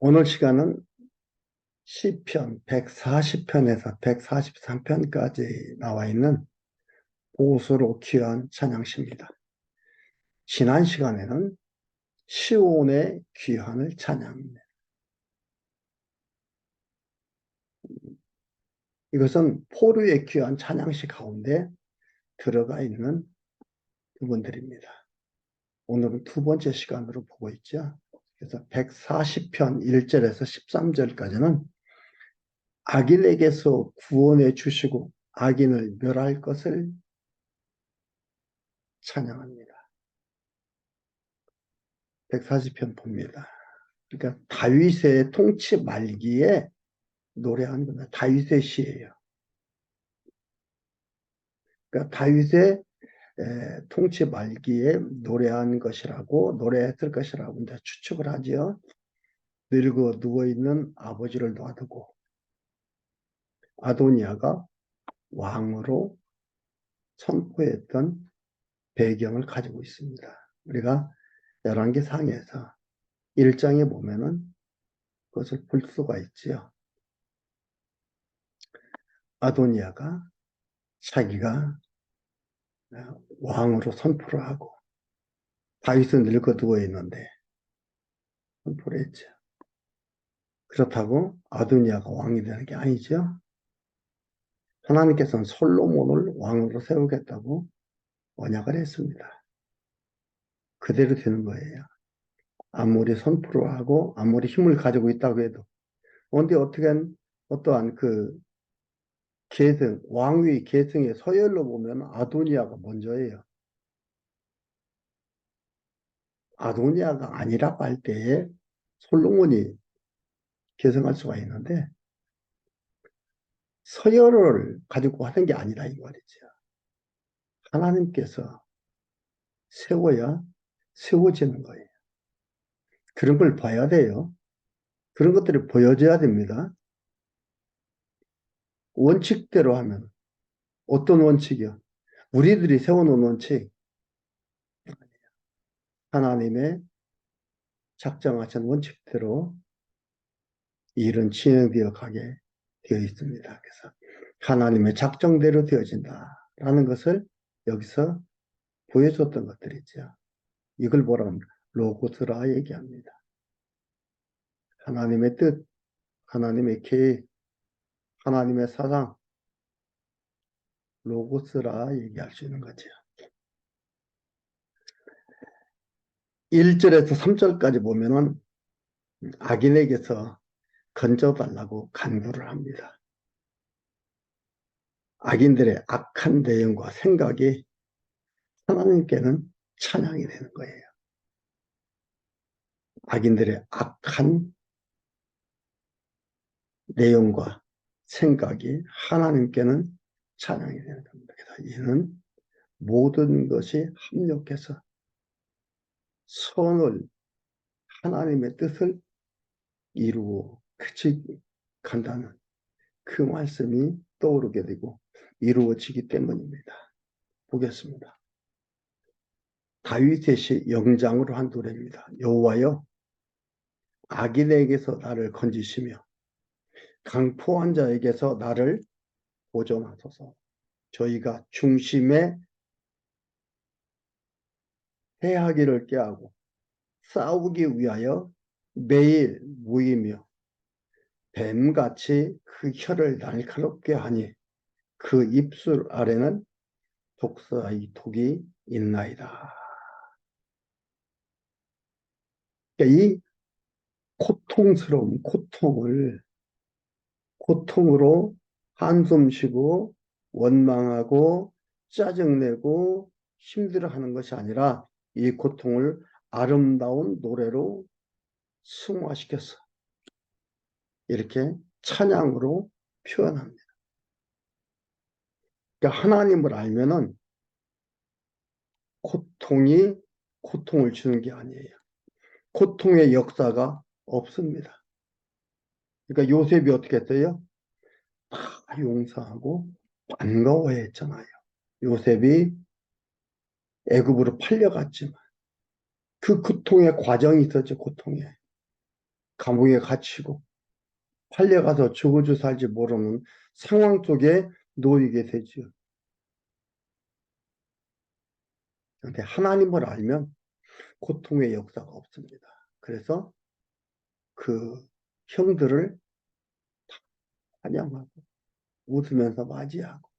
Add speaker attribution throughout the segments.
Speaker 1: 오늘 시간은 시편 140편에서 143편까지 나와 있는 보수로 귀한 찬양시입니다. 지난 시간에는 시온의 귀환을 찬양합니다. 이것은 포로의 귀한 찬양시 가운데 들어가 있는 부분들입니다. 오늘은 두 번째 시간으로 보고 있죠. 그래서 140편 1절에서 13절까지는 악인에게서 구원해 주시고 악인을 멸할 것을 찬양합니다. 140편 봅니다. 그러니까 다윗의 통치 말기에 노래한 겁니다. 다윗의 시예요. 그러니까 다윗의 통치 말기에 노래한 것이라고 노래했을 것이라고 이제 추측을 하지요. 늙어 누워있는 아버지를 놔두고 아도니아가 왕으로 선포했던 배경을 가지고 있습니다. 우리가 열왕기상에서 1장에 보면은 그것을 볼 수가 있지요. 아도니아가 자기가 왕으로 선포를 하고 다윗은 늙어 누워 있는데 선포를 했죠. 그렇다고 아도니아가 왕이 되는 게 아니죠. 하나님께서는 솔로몬을 왕으로 세우겠다고 언약을 했습니다. 그대로 되는 거예요. 아무리 선포를 하고 아무리 힘을 가지고 있다고 해도 그런데 어떠한 그 계승, 왕위 계승의 서열로 보면 아도니아가 먼저예요. 아도니아가 아니라고 할 때에 솔로몬이 계승할 수가 있는데 서열을 가지고 하는 게 아니라 이 말이죠. 하나님께서 세워야 세워지는 거예요. 그런 걸 봐야 돼요. 그런 것들이 보여져야 됩니다. 원칙대로 하면 어떤 원칙이요? 우리들이 세워놓은 원칙, 하나님의 작정하신 원칙대로 일은 진행되어 가게 되어 있습니다. 그래서 하나님의 작정대로 되어진다라는 것을 여기서 보여줬던 것들이죠. 이걸 뭐라고 합니까? 로고스라 얘기합니다. 하나님의 뜻, 하나님의 계획, 하나님의 사상, 로고스라 얘기할 수 있는 거죠. 1절에서 3절까지 보면은 악인에게서 건져달라고 간구를 합니다. 악인들의 악한 내용과 생각이 하나님께는 찬양이 되는 거예요. 악인들의 악한 내용과 생각이 하나님께는 찬양이 되는 겁니다. 그래서 이는 모든 것이 합력해서 선을 하나님의 뜻을 이루어 그치 간다는 그 말씀이 떠오르게 되고 이루어지기 때문입니다. 보겠습니다. 다윗의 시 영장으로 한 노래입니다. 여호와여 악인에게서 나를 건지시며 강포한 자에게서 나를 보존하소서. 저희가 중심에 해하기를 꾀하고 싸우기 위하여 매일 모이며 뱀같이 그 혀를 날카롭게 하니 그 입술 아래는 독사의 독이 있나이다. 그러니까 이 고통스러운 고통으로 한숨 쉬고 원망하고 짜증내고 힘들어하는 것이 아니라 이 고통을 아름다운 노래로 승화시켰어. 이렇게 찬양으로 표현합니다. 그러니까 하나님을 알면은 고통이 고통을 주는 게 아니에요. 고통의 역사가 없습니다. 그러니까 요셉이 어떻게 했어요? 다 용서하고 반가워했잖아요. 요셉이 애굽으로 팔려갔지만 그 고통의 과정이 있었죠. 고통에 감옥에 갇히고 팔려가서 죽어주 살지 모르는 상황 속에 놓이게 되죠. 그런데 하나님을 알면 고통의 역사가 없습니다. 그래서 그 형들을 환영하고 웃으면서 맞이하고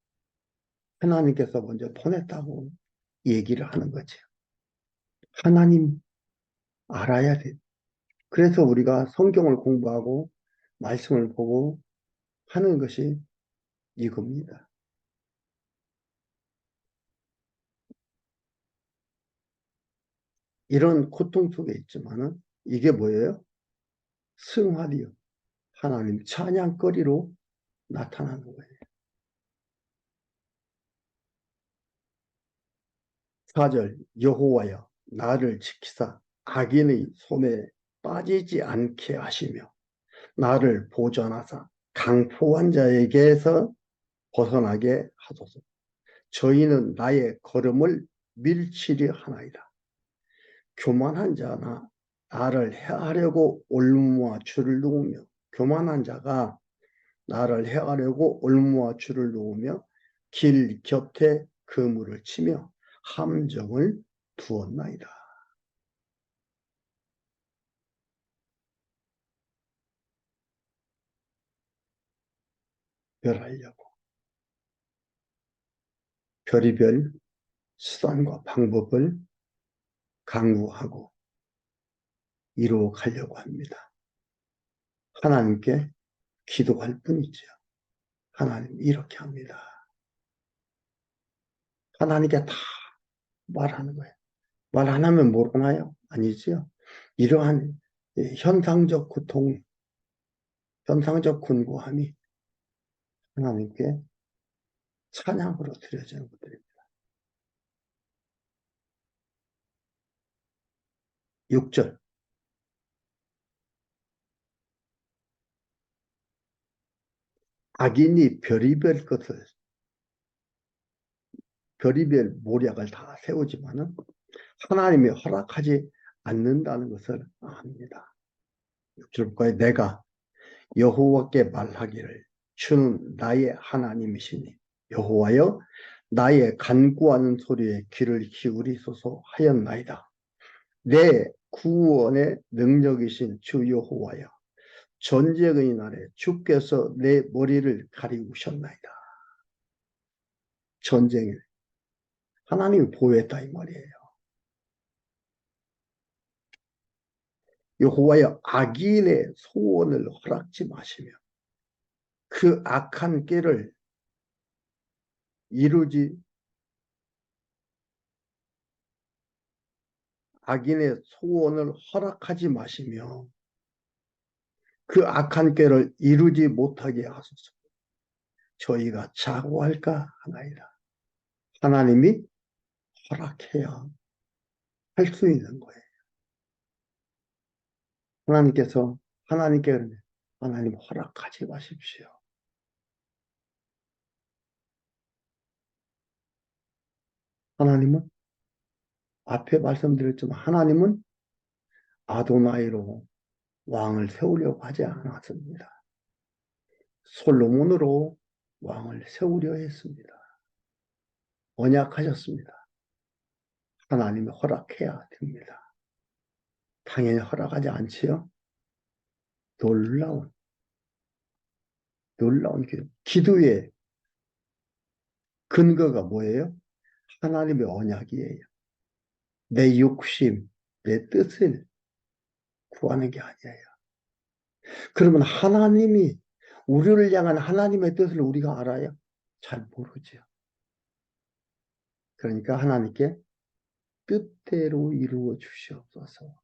Speaker 1: 하나님께서 먼저 보냈다고 얘기를 하는 거죠. 하나님 알아야 돼. 그래서 우리가 성경을 공부하고 말씀을 보고 하는 것이 이겁니다. 이런 고통 속에 있지만은 이게 뭐예요? 승화이요. 하나님 찬양거리로 나타나는 거예요. 4절 여호와여 나를 지키사 악인의 손에 빠지지 않게 하시며 나를 보전하사 강포한 자에게서 벗어나게 하소서. 저희는 나의 걸음을 밀치려 하나이다. 교만한 자나 나를 해하려고 올무와 줄을 놓으며 교만한 자가 나를 해하려고 올무와 줄을 놓으며 길 곁에 그물을 치며 함정을 두었나이다. 멸하려고 별의별 수단과 방법을 강구하고 이루어가려고 합니다. 하나님께 기도할 뿐이죠. 하나님 이렇게 합니다. 하나님께 다 말하는 거예요. 말 안 하면 모르나요? 아니지요. 이러한 현상적 고통, 현상적 곤고함이 하나님께 찬양으로 드려지는 것들입니다. 6절 악인이 별의별 모략을 다 세우지만은 하나님이 허락하지 않는다는 것을 압니다. 6절까지 내가 여호와께 말하기를 주는 나의 하나님이시니 여호와여 나의 간구하는 소리에 귀를 기울이소서 하였나이다. 내 구원의 능력이신 주 여호와여 전쟁의 날에 주께서 내 머리를 가리우셨나이다. 전쟁에 하나님이 보호했다 이 말이에요. 여호와여 악인의 소원을 허락지 마시며 그 악한 꾀를 이루지 악인의 소원을 허락하지 마시며 그 악한 꾀를 이루지 못하게 하소서. 저희가 자고할까 하나이다. 하나님이 허락해야 할 수 있는 거예요. 하나님께서 하나님께 그러면 하나님 허락하지 마십시오. 하나님은 앞에 말씀드렸지만 하나님은 아도나이로 왕을 세우려고 하지 않았습니다. 솔로몬으로 왕을 세우려 했습니다. 언약하셨습니다. 하나님이 허락해야 됩니다. 당연히 허락하지 않지요. 놀라운 기도의 근거가 뭐예요? 하나님의 언약이에요. 내 욕심, 내 뜻을 구하는 게 아니에요. 그러면 하나님이 우리를 향한 하나님의 뜻을 우리가 알아요? 잘 모르죠. 그러니까 하나님께 뜻대로 이루어 주시옵소서.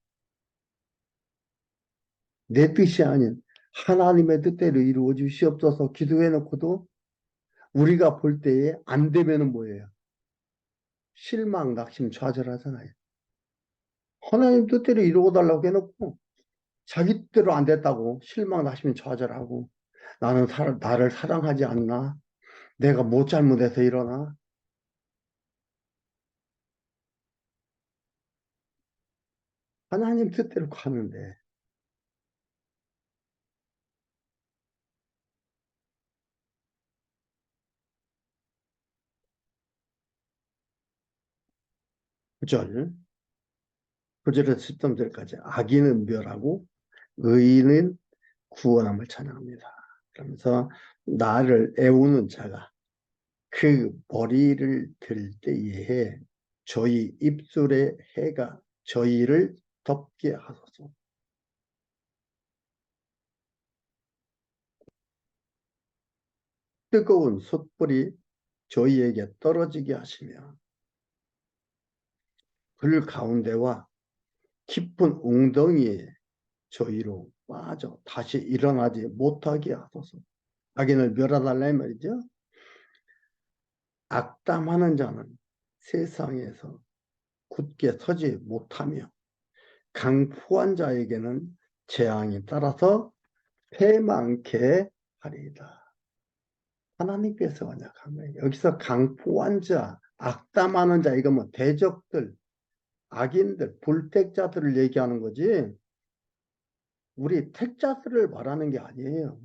Speaker 1: 내 뜻이 아닌 하나님의 뜻대로 이루어 주시옵소서 기도해 놓고도 우리가 볼 때에 안 되면은 뭐예요? 실망, 낙심, 좌절하잖아요. 하나님 뜻대로 이루어 달라고 해놓고 자기 뜻대로 안 됐다고 실망, 낙심, 좌절하고 나를 사랑하지 않나? 내가 뭐 잘못해서 이러나? 하나님 뜻대로 가는데 9절, 9절에서 13절까지 악인은 멸하고 의인은 구원함을 찬양합니다. 그러면서 나를 애우는 자가 그 머리를 들 때에 저희 입술의 해가 저희를 덮게 하소서. 뜨거운 숯불이 저희에게 떨어지게 하시며 불 가운데와 깊은 웅덩이에 저희로 빠져 다시 일어나지 못하게 하소서. 악인을 멸하달라 이 말이죠. 악담하는 자는 세상에서 굳게 서지 못하며 강포한 자에게는 재앙이 따라서 패망케 하리이다. 하나님께서 언약한 거예요. 여기서 강포한 자, 악담하는 자, 이거 뭐 대적들, 악인들, 불택자들을 얘기하는 거지 우리 택자들을 말하는 게 아니에요.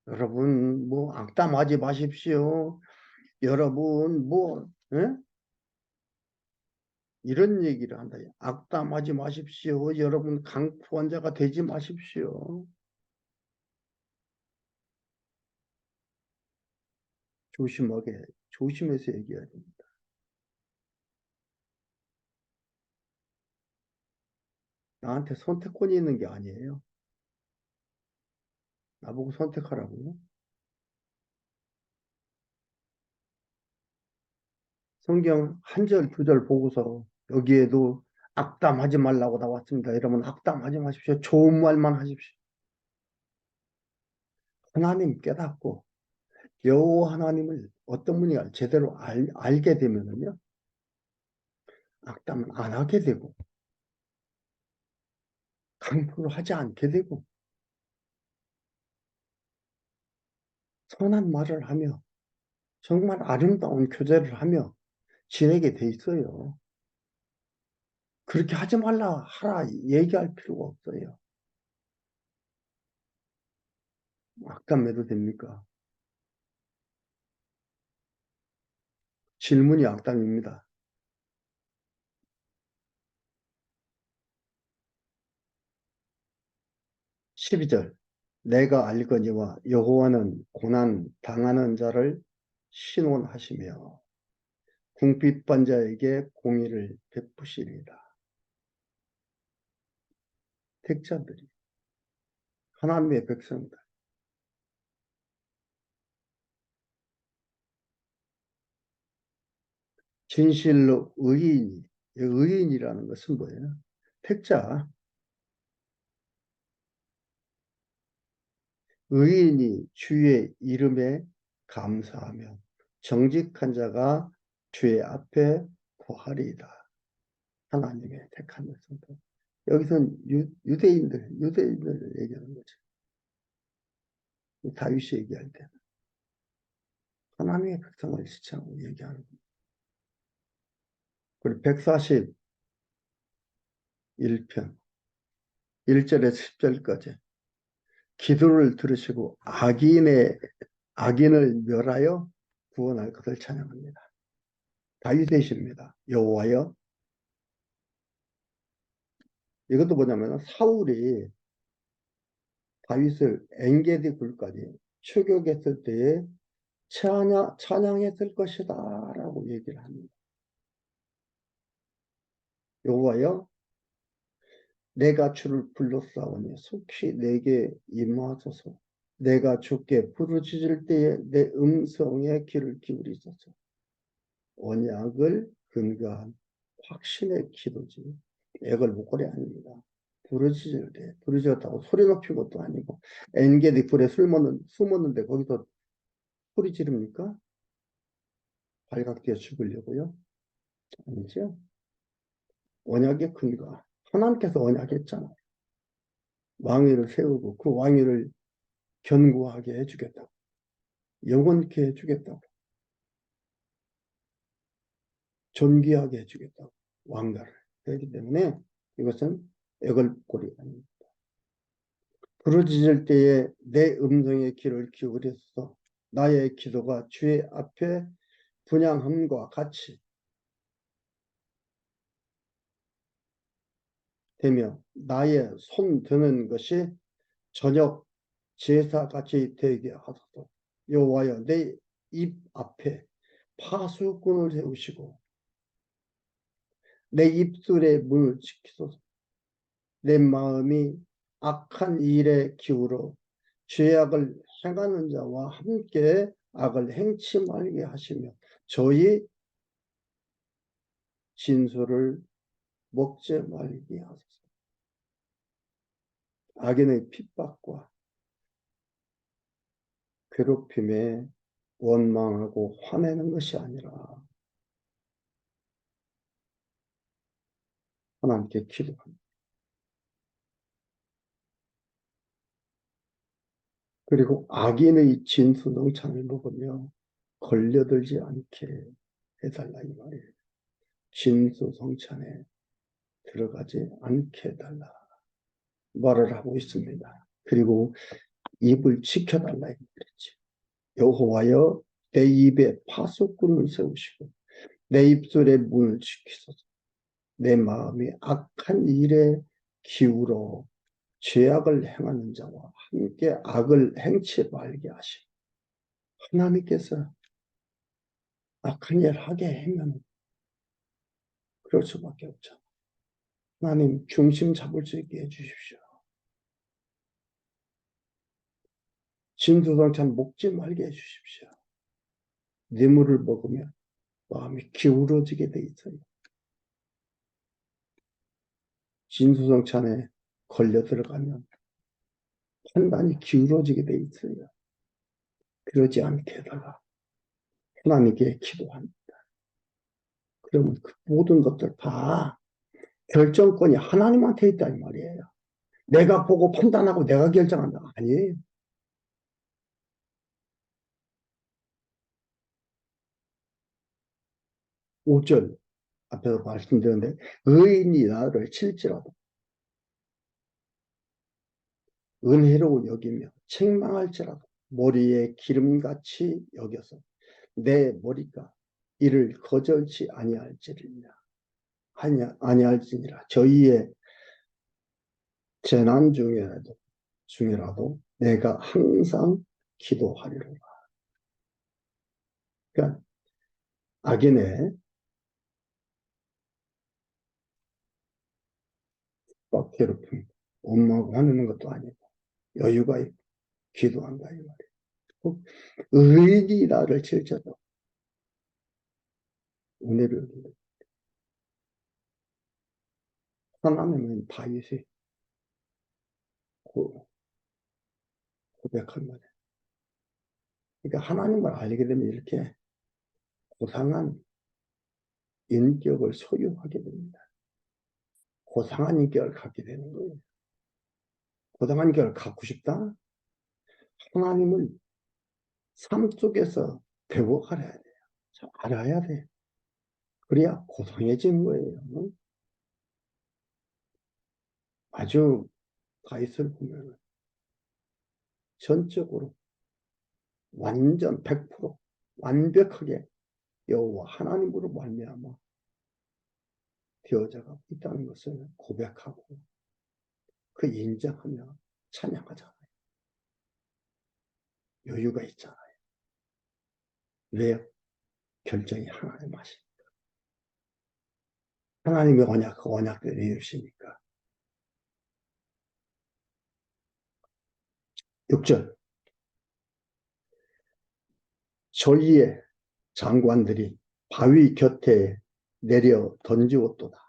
Speaker 1: 여러분 뭐 악담하지 마십시오. 여러분 뭐 에? 이런 얘기를 한다. 악담하지 마십시오. 여러분 강포한 자가 되지 마십시오. 조심하게 조심해서 얘기해야 됩니다. 나한테 선택권이 있는 게 아니에요. 나보고 선택하라고요. 성경 한 절, 두 절 보고서 여기에도 악담하지 말라고 나왔습니다. 여러분 악담하지 마십시오. 좋은 말만 하십시오. 하나님 깨닫고 여호와 하나님을 어떤 분이 제대로 알게 되면은요. 악담은 안 하게 되고 강포를 하지 않게 되고 선한 말을 하며 정말 아름다운 교제를 하며 지내게 돼 있어요. 그렇게 하지 말라 하라 얘기할 필요가 없어요. 악담해도 됩니까? 질문이 악담입니다. 12절 내가 알거니와 여호와는 고난 당하는 자를 신원하시며 궁핍한 자에게 공의를 베푸시리이다. 택자들이 하나님의 백성들 진실로 의인이 의인이라는 것은 뭐예요? 택자 의인이 주의 이름에 감사하며 정직한 자가 주의 앞에 구하리이다. 하나님의 택한 백성들. 여기서는 유대인들 얘기하는 거죠. 다윗이 얘기할 때 하나님의 백성을 지칭하고 얘기하는 겁니다. 그리고 141편 1절에서 10절까지 기도를 들으시고 악인을 멸하여 구원할 것을 찬양합니다. 다윗이십니다. 여호와여. 이것도 뭐냐면 사울이 다윗을 엔게디 굴까지 추격했을 때에 찬양했을 것이다 라고 얘기를 합니다. 여호와여 내가 주를 불렀사오니 속히 내게 임하소서. 내가 주께 부르짖을 때에 내 음성에 귀를 기울이소서. 언약을 근거한 확신의 기도지 애걸 목걸이 아닙니다. 부르짖을 때 부르짖었다고 소리 높인 것도 아니고 엔게디 굴에 숨었는데 거기서 소리 지릅니까? 발각되어 죽으려고요? 아니죠. 언약의 근거 하나님께서 언약했잖아요. 왕위를 세우고 그 왕위를 견고하게 해주겠다고 영원케 해주겠다고 존귀하게 해주겠다고 왕가를 그렇기 때문에 이것은 애걸꼴이 아닙니다. 부르짖을 때에 내 음성의 귀를 기울여서 나의 기도가 주의 앞에 분향함과 같이 되며 나의 손 드는 것이 저녁 제사같이 되게 하소서. 여호와여, 내 입 앞에 파수꾼을 세우시고 내 입술의 문을 지키소서. 내 마음이 악한 일에 기울어 죄악을 행하는 자와 함께 악을 행치 말게 하시며 저희 진술을 먹지 말게 하소서. 악인의 핍박과 괴롭힘에 원망하고 화내는 것이 아니라 하나님께 기도합니다. 그리고 악인의 진수성찬을 먹으며 걸려들지 않게 해달라 이 말이에요. 진수성찬에 들어가지 않게 해달라 말을 하고 있습니다. 그리고 입을 지켜달라 이 말이지. 여호와여, 내 입에 파수꾼을 세우시고 내 입술의 문을 지키소서. 내 마음이 악한 일에 기울어 죄악을 행하는 자와 함께 악을 행치 말게 하시고, 하나님께서 악한 일 하게 하면 그럴 수밖에 없죠. 하나님 중심 잡을 수 있게 해주십시오. 진수성찬 먹지 말게 해주십시오. 뇌물을 먹으면 마음이 기울어지게 돼 있어요. 진수성찬에 걸려 들어가면 판단이 기울어지게 돼 있어요. 그러지 않게 해달라 하나님께 기도합니다. 그러면 그 모든 것들 다 결정권이 하나님한테 있다 이 말이에요. 내가 보고 판단하고 내가 결정한다 아니에요. 5절 앞에서 말씀드렸는데 의인이 나를 칠지라도 은혜로 여기며 책망할지라도 머리에 기름같이 여겨서 내 머리가 이를 거절치 아니할지니라. 저희의 재난 중이라도 내가 항상 기도하리로다. 그러니까 악인의 괴롭힘, 원망하고 하는 것도 아니고 여유가 있고 기도한다 이 말이에요. 의인이 나를 칠지라도 은혜를 여기며 하나님은 다윗이 고백한 거예요. 그러니까 하나님을 알게 되면 이렇게 고상한 인격을 소유하게 됩니다. 고상한 인격을 갖게 되는 거예요. 고상한 인격을 갖고 싶다? 하나님을 삶 속에서 배워가야 돼요. 알아야 돼. 그래야 고상해지는 거예요. 아주 다윗을 보면 전적으로 완전 100% 완벽하게 여호와 하나님으로 말미암아 되어져가 있다는 것을 고백하고 그 인정하며 찬양하잖아요. 여유가 있잖아요. 왜요? 결정이 하나님 하시니까. 하나님의 언약, 그 언약대로 이루시니까. 6절 저희의 장관들이 바위 곁에 내려 던지었도다.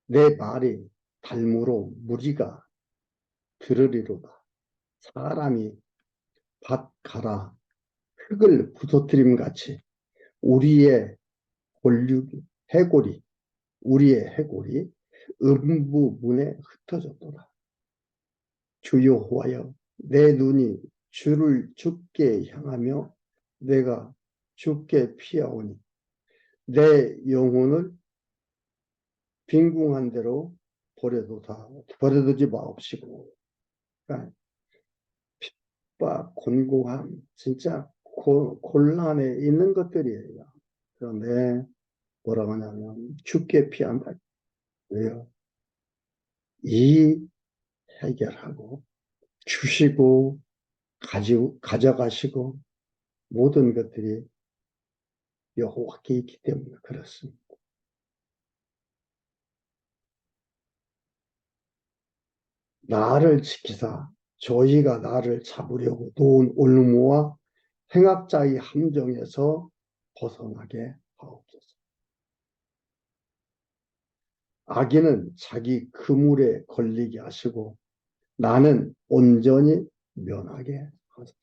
Speaker 1: 내 말이 달무로 무리가 들으리로다. 사람이 밭 갈아 흙을 부서뜨림 같이 우리의 우리의 해골이 음부 문에 흩어졌도다. 주 여호와여, 내 눈이 주를 죽게 향하며 내가 죽게 피하오니 내 영혼을 빈궁한 대로 버려두지 마옵시고. 그러니까 핍박, 곤고함, 진짜 곤란에 있는 것들이에요. 그런데 뭐라고 하냐면 죽게 피한다. 왜요? 이 해결하고 주시고 가져가시고 모든 것들이 여호와께 있기 때문에 그렇습니다. 나를 지키사 저희가 나를 잡으려고 놓은 올무와 행악자의 함정에서 벗어나게 하옵소서. 악인은 자기 그물에 걸리게 하시고 나는 온전히 면하게 하소서.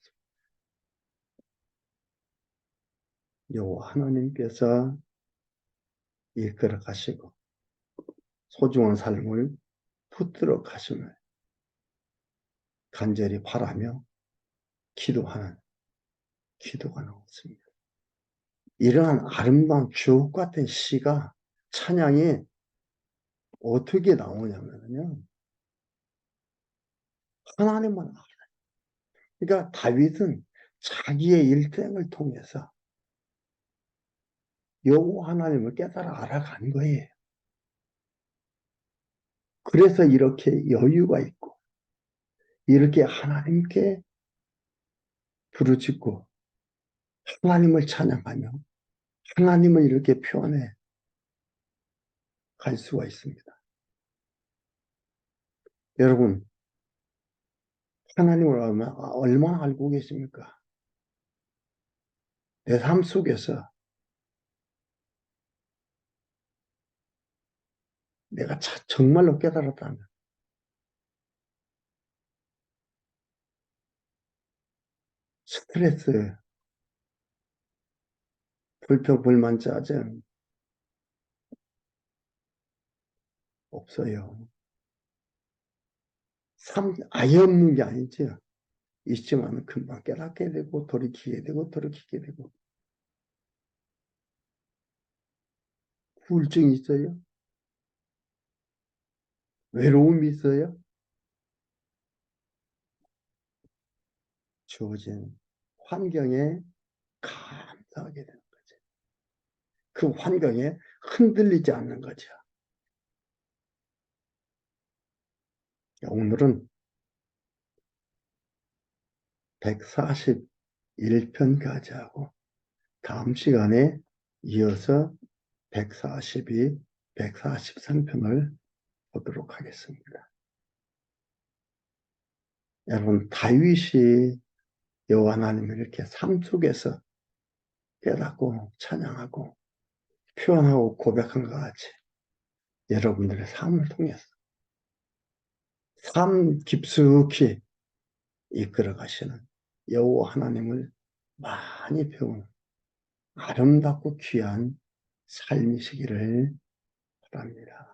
Speaker 1: 여호와 하나님께서 이끌어 가시고 소중한 삶을 붙들어 가심을 간절히 바라며 기도하는 기도가 나왔습니다. 이러한 아름다운 주옥 같은 시가 찬양이 어떻게 나오냐면요. 하나님만 알아요. 그러니까 다윗은 자기의 일생을 통해서 여호와 하나님을 깨달아 알아간 거예요. 그래서 이렇게 여유가 있고 이렇게 하나님께 부르짖고 하나님을 찬양하며 하나님을 이렇게 표현해 갈 수가 있습니다. 여러분, 하나님을 얼마나 알고 계십니까? 내 삶 속에서 내가 정말로 깨달았다면 스트레스, 불평, 불만, 짜증 없어요. 아예 없는 게 아니죠. 있지만 금방 깨닫게 되고 돌이키게 되고 돌이키게 되고. 우울증이 있어요? 외로움이 있어요? 주어진 환경에 감사하게 되는 거죠. 그 환경에 흔들리지 않는 거죠. 오늘은 141편까지 하고 다음 시간에 이어서 142, 143편을 보도록 하겠습니다. 여러분, 다윗이 여호와 하나님을 이렇게 삶 속에서 깨닫고 찬양하고 표현하고 고백한 것 같이 여러분들의 삶을 통해서 삶 깊숙이 이끌어 가시는 여호와 하나님을 많이 배우는 아름답고 귀한 삶이시기를 바랍니다.